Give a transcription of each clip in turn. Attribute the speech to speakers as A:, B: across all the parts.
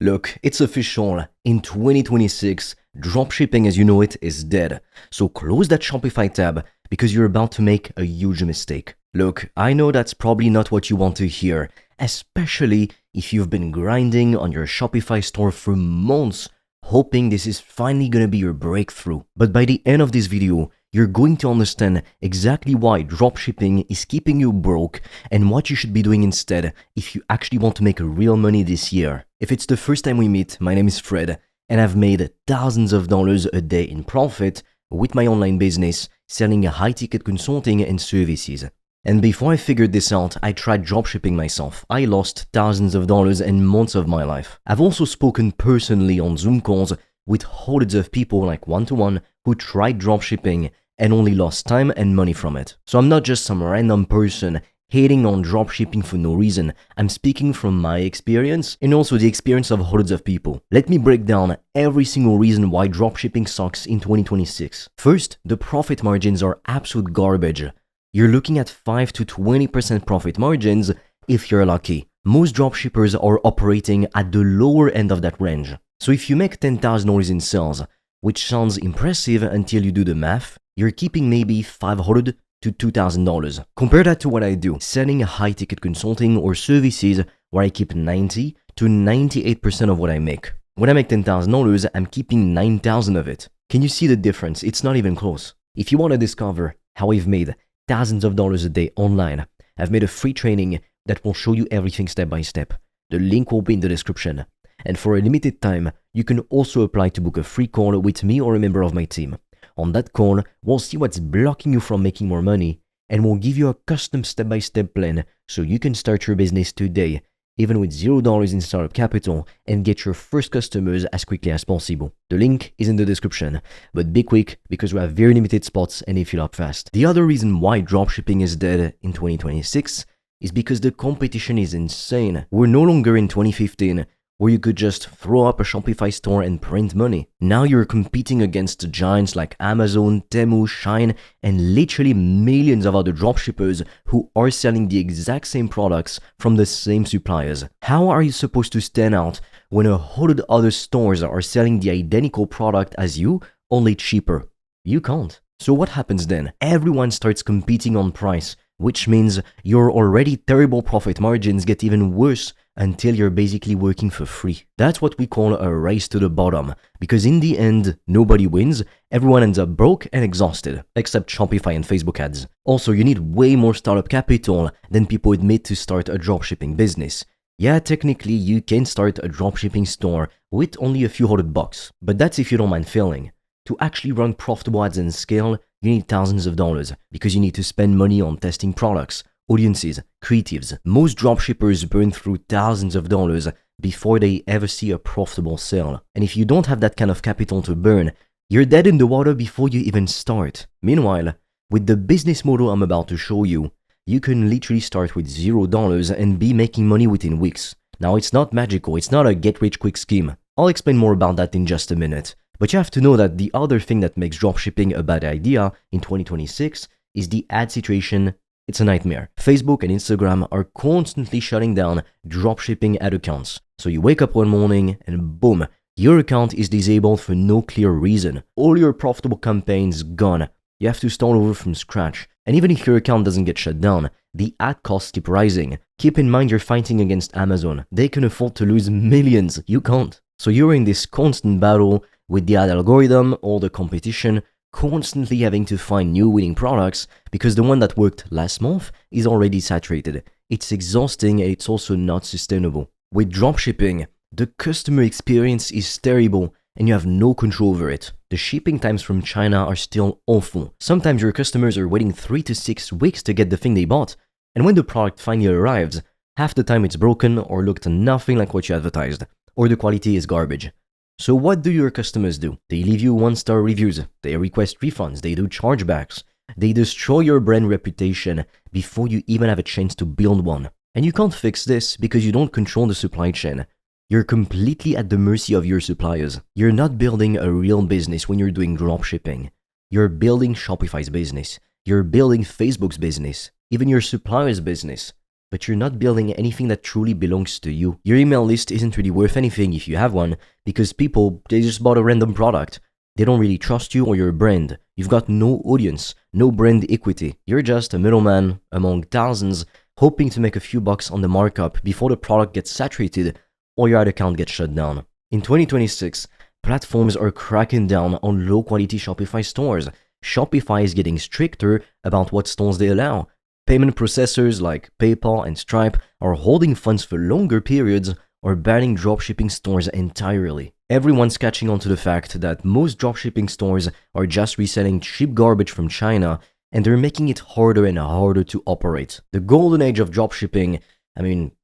A: Look, it's official. In 2026, dropshipping as you know it is dead. So close that Shopify tab because you're about to make a huge mistake. Look, I know that's probably not what you want to hear, especially if you've been grinding on your Shopify store for months, hoping this is finally gonna be your breakthrough. But by the end of this video, you're going to understand exactly why dropshipping is keeping you broke and what you should be doing instead if you actually want to make real money this year. If it's the first time we meet, my name is Fred, and I've made thousands of dollars a day in profit with my online business, selling high-ticket consulting and services. And before I figured this out, I tried dropshipping myself. I lost thousands of dollars and months of my life. I've also spoken personally on Zoom calls with hundreds of people like one-to-one who tried dropshipping and only lost time and money from it. So I'm not just some random person hating on dropshipping for no reason. I'm speaking from my experience and also the experience of hundreds of people. Let me break down every single reason why dropshipping sucks in 2026. First, the profit margins are absolute garbage. You're looking at 5 to 20% profit margins if you're lucky. Most dropshippers are operating at the lower end of that range. So if you make $10,000 in sales, which sounds impressive until you do the math, you're keeping maybe $500 to $2,000. Compare that to what I do, selling high-ticket consulting or services where I keep 90 to 98% of what I make. When I make $10,000, I'm keeping $9,000 of it. Can you see the difference? It's not even close. If you want to discover how I've made thousands of dollars a day online, I've made a free training that will show you everything step by step. The link will be in the description. And for a limited time, you can also apply to book a free call with me or a member of my team. On that call, we'll see what's blocking you from making more money, and we'll give you a custom step-by-step plan so you can start your business today, even with $0 in startup capital, and get your first customers as quickly as possible. The link is in the description, but be quick because we have very limited spots and they fill up fast. The other reason why dropshipping is dead in 2026 is because the competition is insane. We're no longer in 2015, where you could just throw up a Shopify store and print money. Now you're competing against giants like Amazon, Temu, Shine, and literally millions of other dropshippers who are selling the exact same products from the same suppliers. How are you supposed to stand out when 100 other stores are selling the identical product as you, only cheaper? You can't. So what happens then? Everyone starts competing on price, which means your already terrible profit margins get even worse until you're basically working for free. That's what we call a race to the bottom, because in the end, nobody wins, everyone ends up broke and exhausted, except Shopify and Facebook ads. Also, you need way more startup capital than people admit to start a dropshipping business. Yeah, technically, you can start a dropshipping store with only a few $100, but that's if you don't mind failing. To actually run profitable ads and scale, you need thousands of dollars, because you need to spend money on testing products, audiences, creatives. Most dropshippers burn through thousands of dollars before they ever see a profitable sale. And if you don't have that kind of capital to burn, you're dead in the water before you even start. Meanwhile, with the business model I'm about to show you, you can literally start with $0 and be making money within weeks. Now, it's not magical, it's not a get-rich-quick scheme. I'll explain more about that in just a minute. But you have to know that the other thing that makes dropshipping a bad idea in 2026 is the ad situation. It's a nightmare. Facebook and Instagram are constantly shutting down dropshipping ad accounts. So you wake up one morning and boom, your account is disabled for no clear reason. All your profitable campaigns gone. You have to start over from scratch. And even if your account doesn't get shut down, the ad costs keep rising. Keep in mind you're fighting against Amazon. They can afford to lose millions. You can't. So you're in this constant battle with the ad algorithm, all the competition, constantly having to find new winning products because the one that worked last month is already saturated. It's exhausting and it's also not sustainable. With dropshipping, the customer experience is terrible and you have no control over it. The shipping times from China are still awful. Sometimes your customers are waiting 3 to 6 weeks to get the thing they bought, and when the product finally arrives, half the time it's broken or looked nothing like what you advertised, or the quality is garbage. So what do your customers do? They leave you 1-star reviews, they request refunds, they do chargebacks, they destroy your brand reputation before you even have a chance to build one. And you can't fix this because you don't control the supply chain. You're completely at the mercy of your suppliers. You're not building a real business when you're doing dropshipping. You're building Shopify's business. You're building Facebook's business, even your supplier's business. but you're not building anything that truly belongs to you. Your email list isn't really worth anything if you have one, because people, they just bought a random product. They don't really trust you or your brand. You've got no audience, no brand equity. You're just a middleman among thousands, hoping to make a few bucks on the markup before the product gets saturated or your ad account gets shut down. In 2026, platforms are cracking down on low-quality Shopify stores. Shopify is getting stricter about what stores they allow. Payment processors like PayPal and Stripe are holding funds for longer periods or banning dropshipping stores entirely. Everyone's catching on to the fact that most dropshipping stores are just reselling cheap garbage from China, and they're making it harder and harder to operate. The golden age of dropshipping,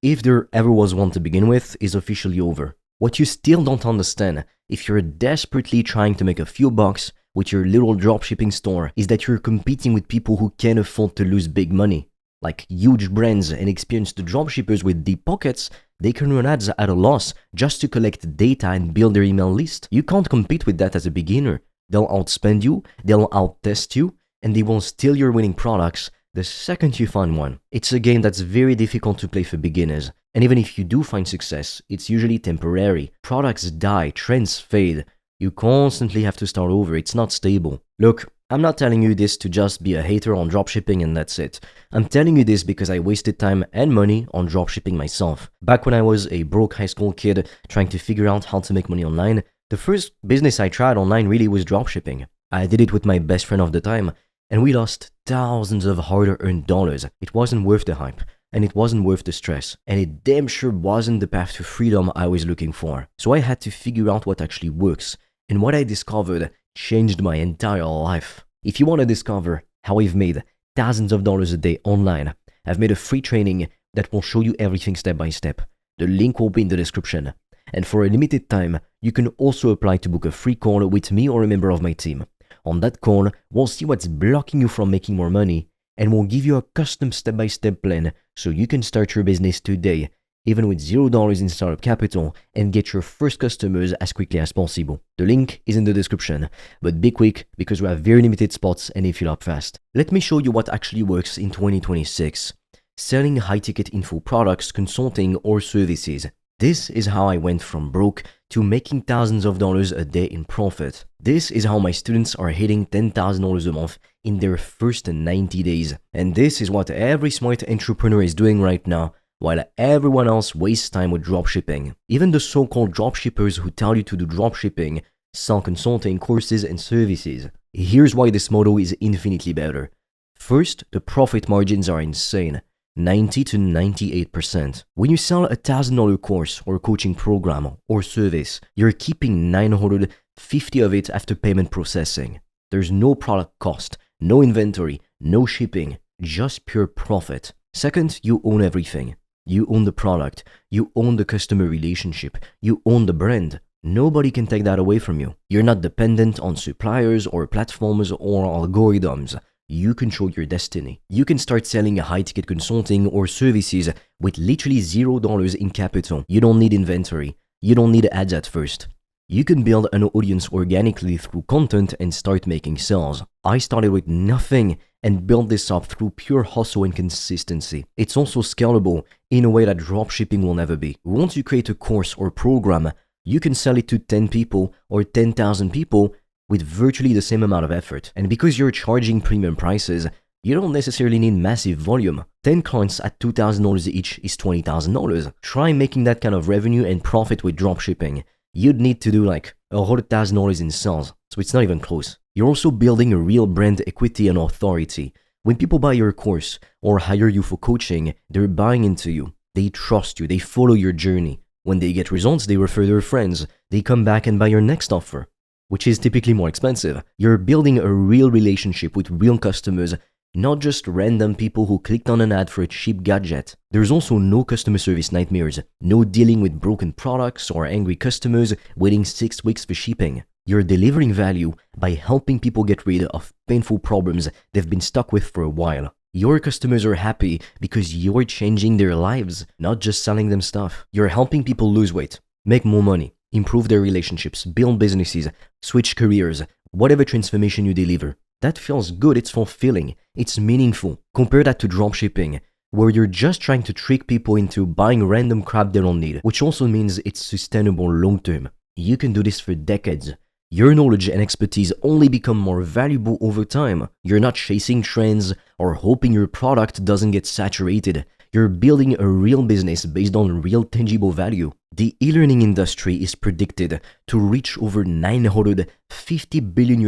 A: if there ever was one to begin with, is officially over. What you still don't understand, if you're desperately trying to make a few bucks with your little dropshipping store, is that you're competing with people who can't afford to lose big money. Like huge brands and experienced dropshippers with deep pockets, they can run ads at a loss just to collect data and build their email list. You can't compete with that as a beginner. They'll outspend you, they'll outtest you, and they will steal your winning products the second you find one. It's a game that's very difficult to play for beginners, and even if you do find success, it's usually temporary. Products die, trends fade. You constantly have to start over, it's not stable. Look, I'm not telling you this to just be a hater on dropshipping and that's it. I'm telling you this because I wasted time and money on dropshipping myself. Back when I was a broke high school kid trying to figure out how to make money online, the first business I tried online really was dropshipping. I did it with my best friend of the time, and we lost thousands of hard-earned dollars. It wasn't worth the hype, and it wasn't worth the stress, and it damn sure wasn't the path to freedom I was looking for. So I had to figure out what actually works, and what I discovered changed my entire life. If you want to discover how I've made thousands of dollars a day online, I've made a free training that will show you everything step by step. The link will be in the description. And for a limited time, you can also apply to book a free call with me or a member of my team. On that call, we'll see what's blocking you from making more money, and we'll give you a custom step-by-step plan so you can start your business today, even with $0 in startup capital, and get your first customers as quickly as possible. The link is in the description, but be quick because we have very limited spots and they fill up fast. Let me show you what actually works in 2026. Selling high-ticket info products, consulting, or services. This is how I went from broke to making thousands of dollars a day in profit. This is how my students are hitting $10,000 a month in their first 90 days. And this is what every smart entrepreneur is doing right now, while everyone else wastes time with dropshipping. Even the so-called dropshippers who tell you to do dropshipping sell consulting, courses, and services. Here's why this model is infinitely better. First, the profit margins are insane. 90 to 98%. When you sell a $1,000 course or coaching program or service, you're keeping 950 of it after payment processing. There's no product cost, no inventory, no shipping, just pure profit. Second, you own everything. You own the product, you own the customer relationship, you own the brand. Nobody can take that away from you. You're not dependent on suppliers or platforms or algorithms. You control your destiny. You can start selling a high-ticket consulting or services with literally $0 in capital. You don't need inventory. You don't need ads at first. You can build an audience organically through content and start making sales. I started with nothing and built this up through pure hustle and consistency. It's also scalable in a way that dropshipping will never be. Once you create a course or program, you can sell it to 10 people or 10,000 people with virtually the same amount of effort. And because you're charging premium prices, you don't necessarily need massive volume. 10 clients at $2,000 each is $20,000. Try making that kind of revenue and profit with dropshipping. You'd need to do like $100,000 in sales, so it's not even close. You're also building a real brand equity and authority. When people buy your course or hire you for coaching, they're buying into you. They trust you, they follow your journey. When they get results, they refer their friends. They come back and buy your next offer, which is typically more expensive. You're building a real relationship with real customers, not just random people who clicked on an ad for a cheap gadget. There's also no customer service nightmares, no dealing with broken products or angry customers waiting 6 weeks for shipping. You're delivering value by helping people get rid of painful problems they've been stuck with for a while. Your customers are happy because you're changing their lives, not just selling them stuff. You're helping people lose weight, make more money, improve their relationships, build businesses, switch careers, whatever transformation you deliver. That feels good, it's fulfilling, it's meaningful. Compare that to dropshipping. where you're just trying to trick people into buying random crap they don't need, which also means it's sustainable long term. You can do this for decades. Your knowledge and expertise only become more valuable over time. You're not chasing trends or hoping your product doesn't get saturated. You're building a real business based on real tangible value. The e-learning industry is predicted to reach over $950 billion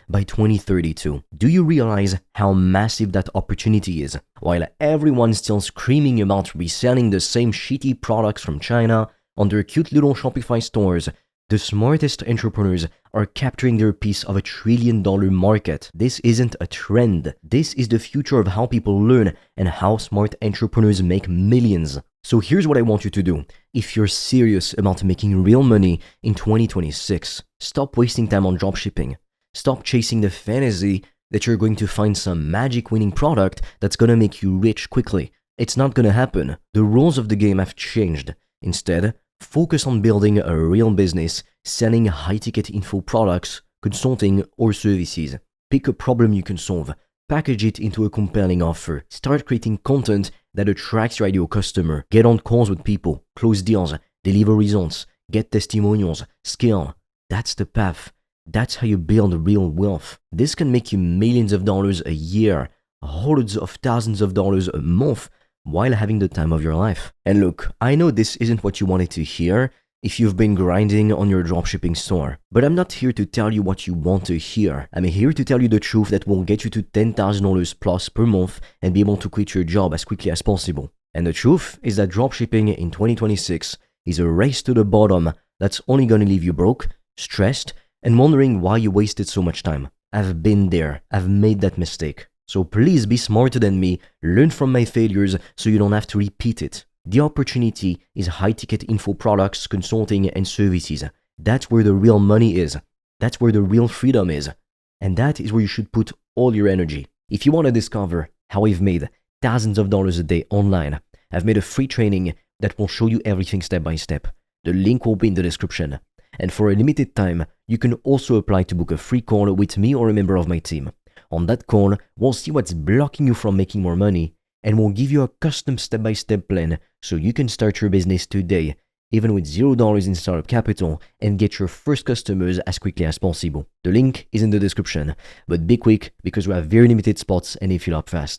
A: by 2032. Do you realize how massive that opportunity is? While everyone's still screaming about reselling the same shitty products from China on their cute little Shopify stores, the smartest entrepreneurs are capturing their piece of $1 trillion market. This isn't a trend. This is the future of how people learn and how smart entrepreneurs make millions. So here's what I want you to do. If you're serious about making real money in 2026, stop wasting time on dropshipping. Stop chasing the fantasy that you're going to find some magic winning product that's gonna make you rich quickly. It's not gonna happen. The rules of the game have changed. Instead, focus on building a real business, selling high-ticket info products, consulting, or services. Pick a problem you can solve, package it into a compelling offer, start creating content that attracts your ideal customer, get on calls with people, close deals, deliver results, get testimonials, scale. That's the path. That's how you build real wealth. This can make you millions of dollars a year, hundreds of thousands of dollars a month, while having the time of your life. And look, I know this isn't what you wanted to hear if you've been grinding on your dropshipping store, but I'm not here to tell you what you want to hear. I'm here to tell you the truth that will get you to $10,000 plus per month and be able to quit your job as quickly as possible. And the truth is that dropshipping in 2026 is a race to the bottom that's only gonna leave you broke, stressed, and wondering why you wasted so much time. I've been there. I've made that mistake. So please be smarter than me, learn from my failures so you don't have to repeat it. The opportunity is high-ticket info products, consulting, and services. That's where the real money is. That's where the real freedom is. And that is where you should put all your energy. If you want to discover how I've made thousands of dollars a day online, I've made a free training that will show you everything step by step. The link will be in the description. And for a limited time, you can also apply to book a free call with me or a member of my team. On that call, we'll see what's blocking you from making more money, and we'll give you a custom step-by-step plan so you can start your business today, even with $0 in startup capital, and get your first customers as quickly as possible. The link is in the description, but be quick because we have very limited spots and they fill up fast.